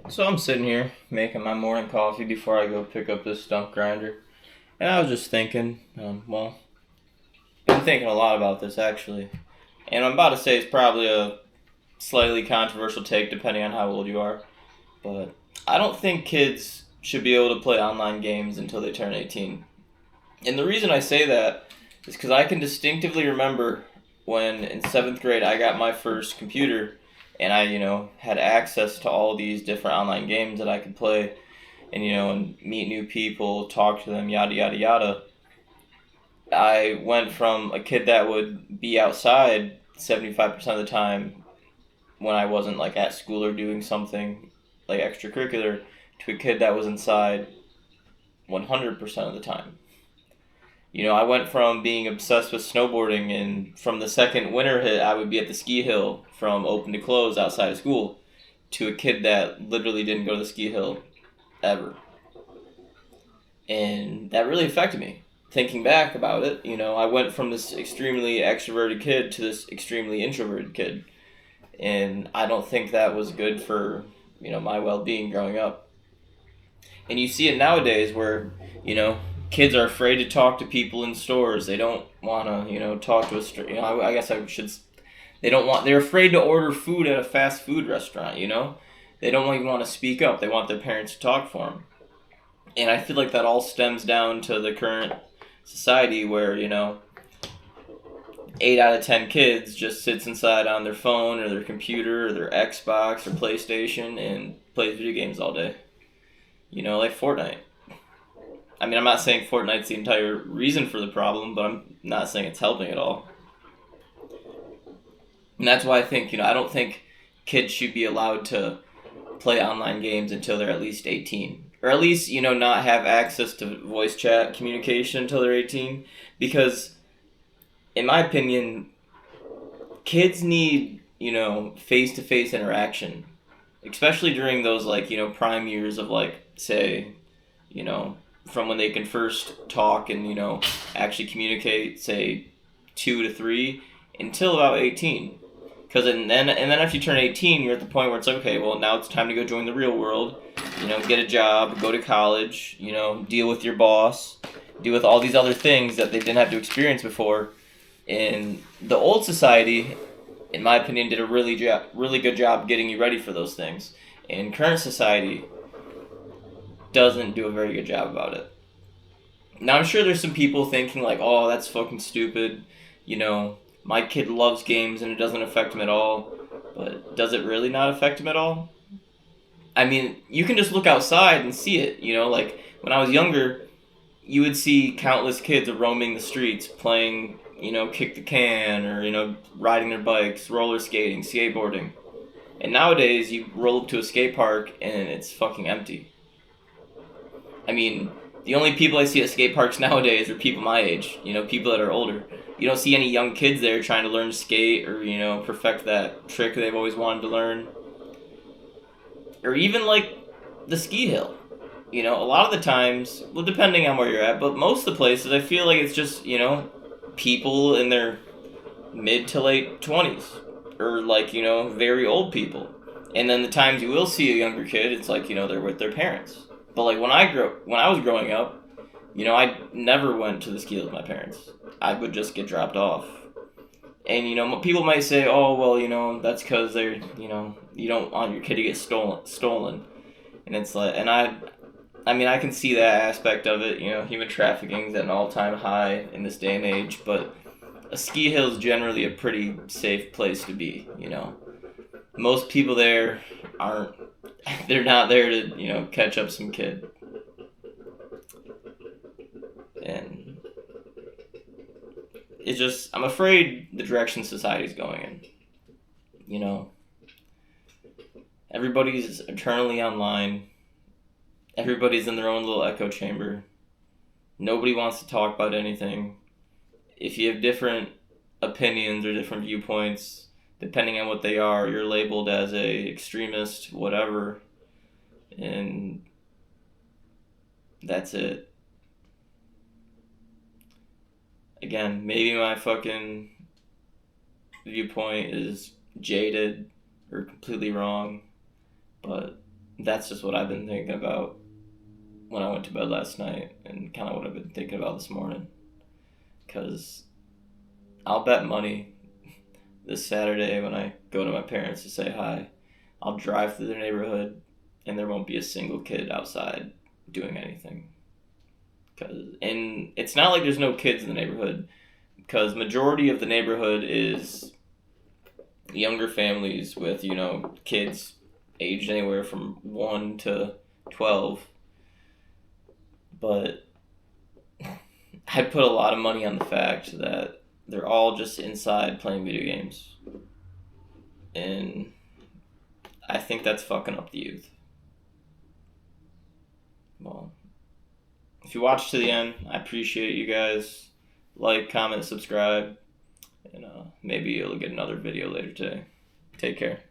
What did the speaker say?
So I'm sitting here making my morning coffee before I go pick up this stump grinder. And I was just thinking, been thinking a lot about this actually. And I'm about to say it's probably a slightly controversial take depending on how old you are. But I don't think kids should be able to play online games until they turn 18. And the reason I say that is because I can distinctively remember when in 7th grade I got my first computer and I had access to all these different online games that I could play and meet new people, talk to them, yada yada yada. I went from a kid that would be outside 75% of the time when I wasn't like at school or doing something like extracurricular to a kid that was inside 100% of the time. I went from being obsessed with snowboarding, and from the second winter hit, I would be at the ski hill from open to close outside of school, to a kid that literally didn't go to the ski hill ever. And that really affected me. Thinking back about it, I went from this extremely extroverted kid to this extremely introverted kid. And I don't think that was good for, my well being growing up. And you see it nowadays where, you know, kids are afraid to talk to people in stores. They don't want to, talk to a I guess I should. They don't want. They're afraid to order food at a fast food restaurant. They don't even want to speak up. They want their parents to talk for them. And I feel like that all stems down to the current society where, 8 out of 10 kids just sits inside on their phone or their computer or their Xbox or PlayStation and plays video games all day. Like Fortnite. I mean, I'm not saying Fortnite's the entire reason for the problem, but I'm not saying it's helping at all. And that's why I think, I don't think kids should be allowed to play online games until they're at least 18. Or at least, not have access to voice chat communication until they're 18. Because, in my opinion, kids need, face to face interaction. Especially during those, like, prime years of, like, say, you know, from when they can first talk and, actually communicate, say, 2 to 3, until about 18. Because and then after you turn 18, you're at the point where it's like, okay, well, now it's time to go join the real world. Get a job, go to college, deal with your boss, deal with all these other things that they didn't have to experience before. And the old society, in my opinion, did a really good job getting you ready for those things. And current society doesn't do a very good job about it. Now, I'm sure there's some people thinking, like, oh, that's fucking stupid. My kid loves games and it doesn't affect him at all. But does it really not affect him at all? I mean, you can just look outside and see it. Like when I was younger, you would see countless kids roaming the streets playing, kick the can or, riding their bikes, roller skating, skateboarding. And nowadays, you roll up to a skate park and it's fucking empty. I mean, the only people I see at skate parks nowadays are people my age, people that are older. You don't see any young kids there trying to learn to skate or, perfect that trick they've always wanted to learn. Or even like the ski hill. A lot of the times, well, depending on where you're at, but most of the places, I feel like it's just, people in their mid to late 20s. Or like, very old people. And then the times you will see a younger kid, it's like, they're with their parents. But like when I was growing up, I never went to the ski with my parents. I would just get dropped off. And people might say, "Oh, well, that's because they're, you don't want your kid to get stolen." And it's like, and I mean, I can see that aspect of it. Human trafficking is at an all-time high in this day and age. But a ski hill is generally a pretty safe place to be. Most people there aren't. They're not there to catch up some kid. And it's just, I'm afraid the direction society's going in. You know, everybody's eternally online. Everybody's in their own little echo chamber. Nobody wants to talk about anything. If you have different opinions or different viewpoints, depending on what they are, you're labeled as a extremist, whatever, and that's it. Again, maybe my fucking viewpoint is jaded or completely wrong, but that's just what I've been thinking about when I went to bed last night, and kind of what I've been thinking about this morning. Because I'll bet money this Saturday when I go to my parents to say hi, I'll drive through their neighborhood and there won't be a single kid outside doing anything. And it's not like there's no kids in the neighborhood, because majority of the neighborhood is younger families with, kids aged anywhere from 1 to 12. But I put a lot of money on the fact that they're all just inside playing video games. And I think that's fucking up the youth. Well, if you watch to the end, I appreciate you guys. Like, comment, subscribe, and maybe you'll get another video later today. Take care.